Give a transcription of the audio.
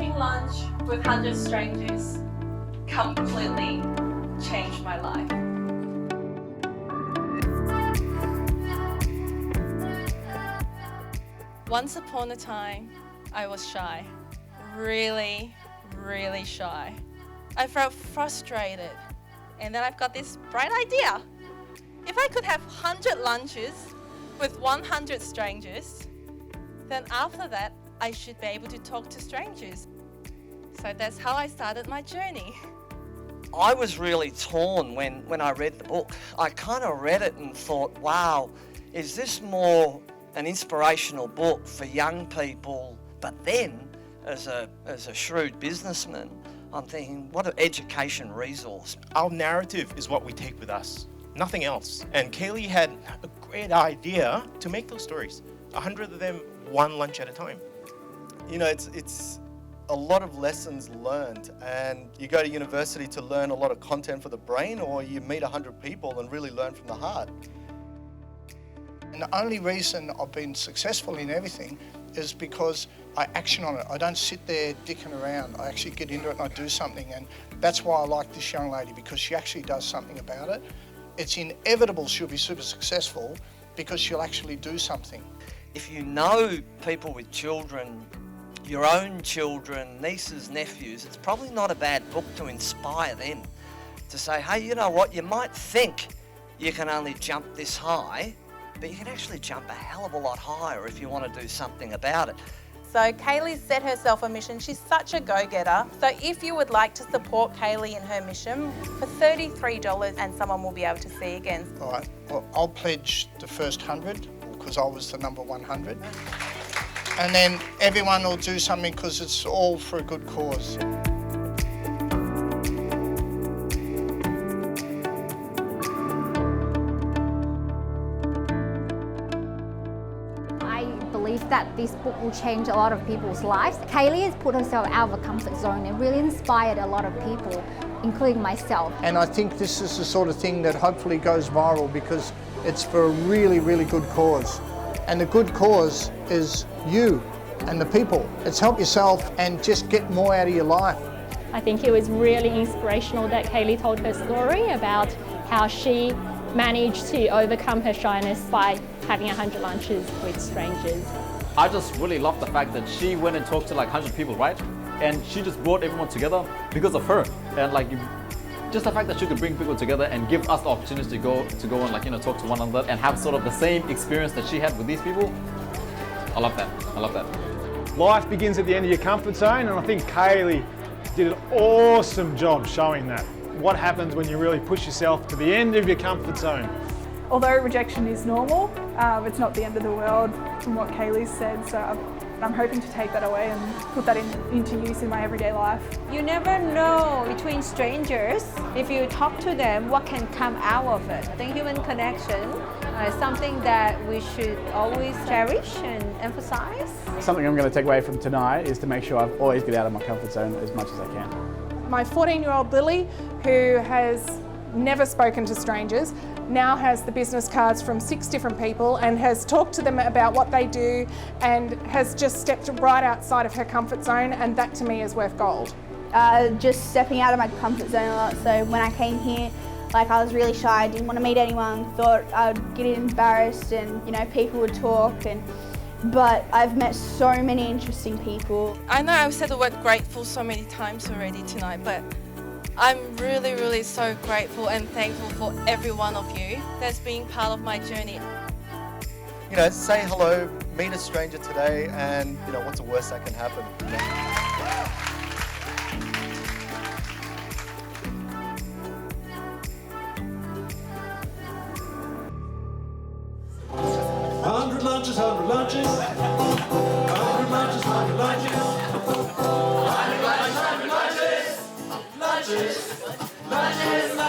having lunch with 100 strangers completely changed my life. Once upon a time, I was shy. Really, really shy. I felt frustrated. And then I've got this bright idea. If I could have 100 lunches with 100 strangers, then after that, I should be able to talk to strangers. So that's how I started my journey. I was really torn when I read the book. I kind of read it and thought, wow, is this more an inspirational book for young people? But then, as a shrewd businessman, I'm thinking, what an education resource. Our narrative is what we take with us, nothing else. And Kaley had a great idea to make those stories. 100 of them, one lunch at a time. You know, it's a lot of lessons learned, and you go to university to learn a lot of content for the brain, or you meet 100 people and really learn from the heart. And the only reason I've been successful in everything is because I action on it. I don't sit there dicking around. I actually get into it and I do something, and that's why I like this young lady, because she actually does something about it. It's inevitable she'll be super successful because she'll actually do something. If you know people with children, your own children, nieces, nephews, it's probably not a bad book to inspire them to say, hey, you know what, you might think you can only jump this high, but you can actually jump a hell of a lot higher if you want to do something about it. So Kaley set herself a mission. She's such a go-getter. So if you would like to support Kaley in her mission, for $33 and someone will be able to see again. All right, well, I'll pledge the first 100 because I was the number 100. And then everyone will do something because it's all for a good cause. I believe that this book will change a lot of people's lives. Kaley has put herself out of a comfort zone and really inspired a lot of people, including myself. And I think this is the sort of thing that hopefully goes viral because it's for a really, really good cause. And the good cause is you and the people. It's help yourself and just get more out of your life. I think it was really inspirational that Kaley told her story about how she managed to overcome her shyness by having 100 lunches with strangers. I just really love the fact that she went and talked to like 100 people, right? And she just brought everyone together because of her. And like, just the fact that she could bring people together and give us the opportunity to go and like, you know, talk to one another and have sort of the same experience that she had with these people. I love that. I love that. Life begins at the end of your comfort zone, and I think Kaley did an awesome job showing that. What happens when you really push yourself to the end of your comfort zone? Although rejection is normal, it's not the end of the world from what Kaley said, so I'm hoping to take that away and put that into use in my everyday life. You never know between strangers, if you talk to them, what can come out of it. I think human connection is something that we should always cherish and emphasize. Something I'm going to take away from tonight is to make sure I always get out of my comfort zone as much as I can. My 14-year-old Lily, who has never spoken to strangers, now has the business cards from 6 different people and has talked to them about what they do and has just stepped right outside of her comfort zone, and that to me is worth gold. Just stepping out of my comfort zone a lot, so when I came here, like I was really shy, I didn't want to meet anyone, thought I'd get embarrassed and you know people would talk, but I've met so many interesting people. I know I've said the word grateful so many times already tonight, but I'm really, really so grateful and thankful for every one of you that's been part of my journey. You know, say hello, meet a stranger today, and you know, what's the worst that can happen? You know? 100 lunches, 100 lunches. 100 lunches, 100 lunches. 100 lunches, 100 lunches. Lunches, lunches.